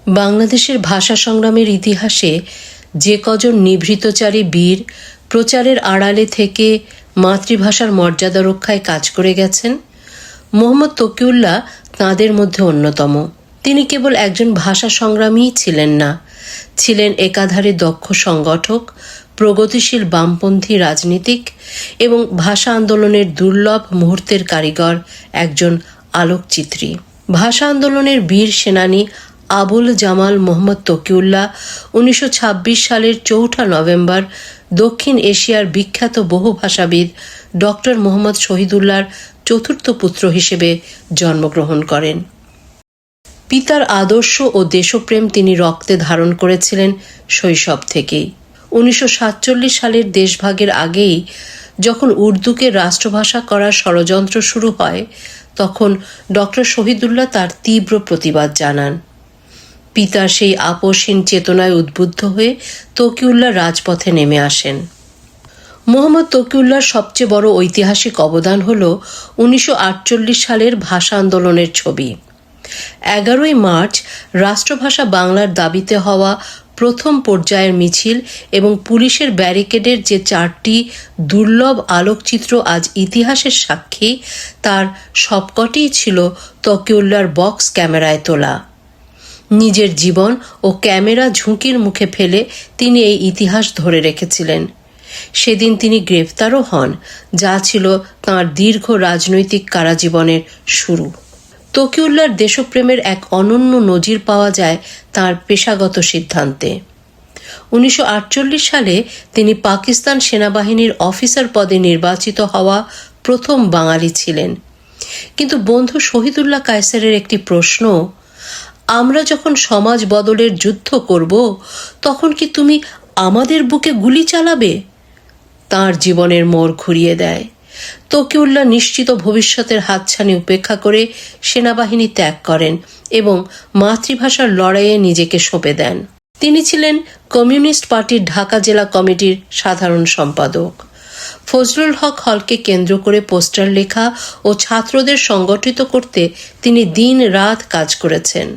বাংলাদেশের ভাষা সংগ্রামের ইতিহাসে যে কজন নিভৃতচারী বীর প্রচারের আড়ালে থেকে মাতৃভাষার মর্যাদা রক্ষায় কাজ করে গেছেন, মোহাম্মদ তকিউল্লাহ তাঁদের মধ্যে অন্যতম। তিনি কেবল একজন ভাষা সংগ্রামীই ছিলেন না, ছিলেন একাধারে দক্ষ সংগঠক, প্রগতিশীল বামপন্থী রাজনীতিক এবং ভাষা আন্দোলনের দুর্লভ মুহূর্তের কারিগর, একজন আলোকচিত্রী। ভাষা আন্দোলনের বীর সেনানী আবুল জামাল মোহাম্মদ তকিউল্লাহ 1926 সালের 4 নভেম্বর দক্ষিণ এশিয়ার বিখ্যাত বহুভাষাবিদ ডক্টর মোহাম্মদ শহীদুল্লাহর চতুর্থ পুত্র হিসেবে জন্মগ্রহণ করেন। পিতার আদর্শ ও দেশপ্রেম তিনি রক্তে ধারণ করেছিলেন শৈশব থেকেই। 1947 সালের দেশভাগের আগেই যখন উর্দুকে রাষ্ট্রভাষা করার ষড়যন্ত্র শুরু হয়, তখন ডক্টর শহীদুল্লাহ তার তীব্র প্রতিবাদ জানান। পিতার সেই আপোষহীন চেতনায় উদ্বুদ্ধ হয়ে তকিউল্লাহ রাজপথে নেমে আসেন। মোহাম্মদ তকিউল্লাহর সবচেয়ে বড় ঐতিহাসিক অবদান হল 1948 সালের ভাষা আন্দোলনের ছবি। 11 মার্চ রাষ্ট্রভাষা বাংলার দাবিতে হওয়া প্রথম পর্যায়ের মিছিল এবং পুলিশের ব্যারিকেডের যে 4টি দুর্লভ আলোকচিত্র আজ ইতিহাসের সাক্ষী, তার সবকটিই ছিল তকিউল্লাহর বক্স ক্যামেরায় তোলা। নিজের জীবন ও ক্যামেরা ঝুঁকির মুখে ফেলে তিনি এই ইতিহাস ধরে রেখেছিলেন। সেদিন তিনি গ্রেফতারও হন, যা ছিল তাঁর দীর্ঘ রাজনৈতিক কারাজীবনের শুরু। তকিউল্লাহর দেশপ্রেমের এক অনন্য নজির পাওয়া যায় তাঁর পেশাগত সিদ্ধান্তে। 1948 সালে তিনি পাকিস্তান সেনাবাহিনীর অফিসার পদে নির্বাচিত হওয়া প্রথম বাঙালি ছিলেন। কিন্তু বন্ধু শহীদুল্লাহ কায়সারের একটি প্রশ্ন, আমরা যখন সমাজ বদলের যুদ্ধ করব, তখন কি তুমি আমাদের বুকে গুলি চালাবে, তাঁর জীবনের মোড় ঘুরিয়ে দেয়। তকিউল্লাহ নিশ্চিত ভবিষ্যতের হাতছানি উপেক্ষা করে সেনাবাহিনী ত্যাগ করেন এবং মাতৃভাষার লড়াইয়ে নিজেকে সঁপে দেন। তিনি ছিলেন কমিউনিস্ট পার্টির ঢাকা জেলা কমিটির সাধারণ সম্পাদক। ফজলুল হক হলকে কেন্দ্র করে পোস্টার লেখা ও ছাত্রদের সংগঠিত করতে তিনি দিন রাত কাজ করেছেন।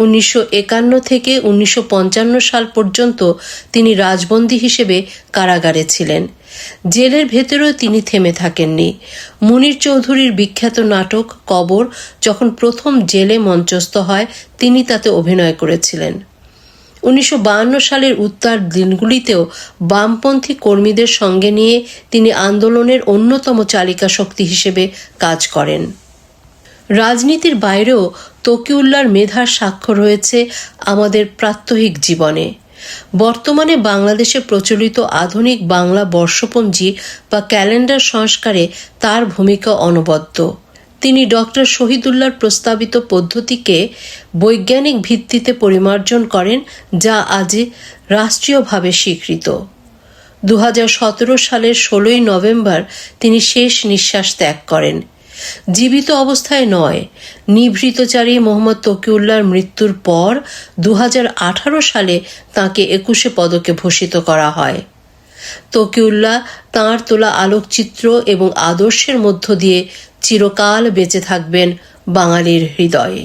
1951 থেকে 1955 সাল পর্যন্ত তিনি রাজবন্দী হিসেবে কারাগারে ছিলেন। জেলের ভেতরেও তিনি থেমে থাকেননি। মুনির চৌধুরীর বিখ্যাত নাটক কবর যখন প্রথম জেলে মঞ্চস্থ হয়, তিনি তাতে অভিনয় করেছিলেন। 1952 সালের উত্তার দিনগুলিতেও বামপন্থী কর্মীদের সঙ্গে নিয়ে তিনি আন্দোলনের অন্যতম চালিকা শক্তি হিসেবে কাজ করেন। রাজনীতির বাইরেও তকিউল্লাহর মেধার স্বাক্ষর রয়েছে আমাদের প্রাত্যহিক জীবনে। বর্তমানে বাংলাদেশে প্রচলিত আধুনিক বাংলা বর্ষপঞ্জি বা ক্যালেন্ডার সংস্কারে তার ভূমিকা অনবদ্য। তিনি ডক্টর শহীদুল্লাহর প্রস্তাবিত পদ্ধতিকে বৈজ্ঞানিক ভিত্তিতে পরিমার্জন করেন, যা আজ রাষ্ট্রীয়ভাবে স্বীকৃত। 2017 সালের 16 নভেম্বর তিনি শেষ নিঃশ্বাস ত্যাগ করেন। জীবিত অবস্থায় নয়, নিভৃতচারী মোহাম্মদ তকিউল্লাহর মৃত্যুর পর 2018 সালে তাঁকে 21 পদকে ভূষিত করা হয়। তকিউল্লাহ তাঁর তোলা আলোকচিত্র এবং আদর্শের মধ্য দিয়ে চিরকাল বেঁচে থাকবেন বাঙালির হৃদয়ে।